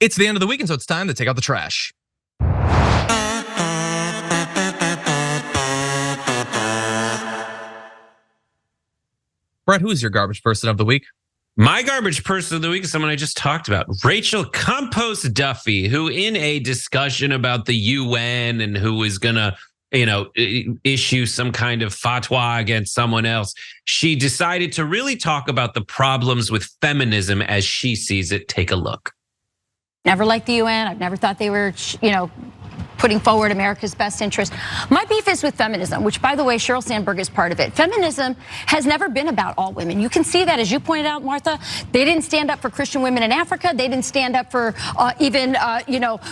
It's the end of the week, and so it's time to take out the trash. Brett, who is your garbage person of the week? My garbage person of the week is someone I just talked about, Rachel Campos-Duffy, who in a discussion about the UN and who is gonna, issue some kind of fatwa against someone else, she decided to really talk about the problems with feminism as she sees it. Take a look. Never liked the UN. I've never thought they were, putting forward America's best interest. My beef is with feminism, which, by the way, Sheryl Sandberg is part of it. Feminism has never been about all women. You can see that, as you pointed out, Martha. They didn't stand up for Christian women in Africa. They didn't stand up for even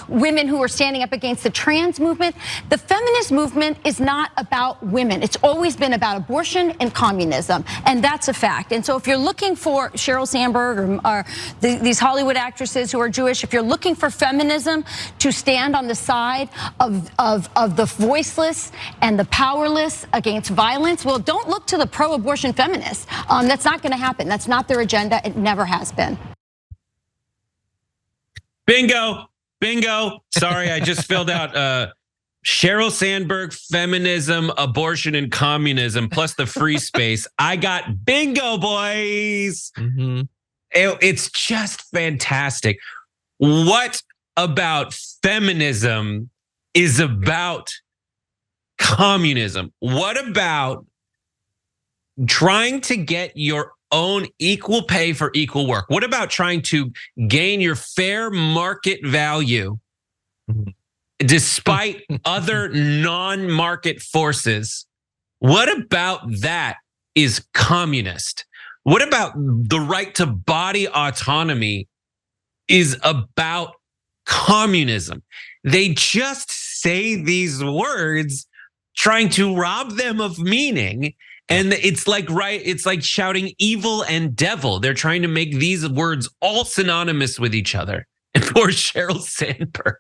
women who were standing up against the trans movement. The feminist movement is not about women. It's always been about abortion and communism, and that's a fact. And so if you're looking for Sheryl Sandberg or these Hollywood actresses who are Jewish, if you're looking for feminism to stand on the side of the voiceless and the powerless against violence, well, don't look to the pro-abortion feminists. That's not going to happen. That's not their agenda. It never has been. Bingo. Sorry, I just filled out Sheryl Sandberg, feminism, abortion, and communism, plus the free space. I got bingo, boys. Mm-hmm. It's just fantastic. What about feminism is about communism? What about trying to get your own equal pay for equal work? What about trying to gain your fair market value despite other non-market forces? What about that is communist? What about the right to body autonomy is about communism? They just say these words trying to rob them of meaning. And it's like shouting evil and devil. They're trying to make these words all synonymous with each other. And poor Sheryl Sandberg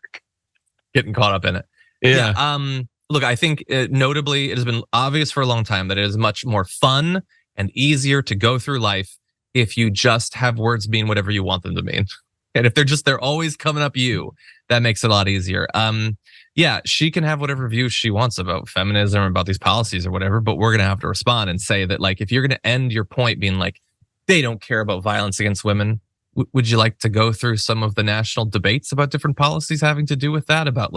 getting caught up in it. Yeah. Look, I think notably, it has been obvious for a long time that it is much more fun and easier to go through life if you just have words mean whatever you want them to mean. And if they're always coming up you, that makes it a lot easier. Yeah, she can have whatever views she wants about feminism or about these policies or whatever, but we're going to have to respond and say that, like, if you're going to end your point being like, they don't care about violence against women, would you like to go through some of the national debates about different policies having to do with that? About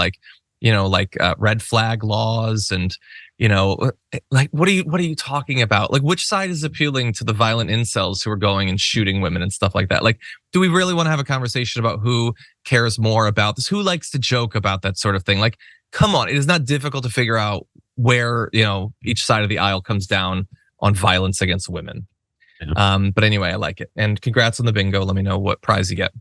red flag laws and, what are you talking about? Like, which side is appealing to the violent incels who are going and shooting women and stuff like that? Like, do we really want to have a conversation about who cares more about this? Who likes to joke about that sort of thing? Like, come on, it is not difficult to figure out where, each side of the aisle comes down on violence against women. Yeah. But anyway, I like it. And congrats on the bingo. Let me know what prize you get.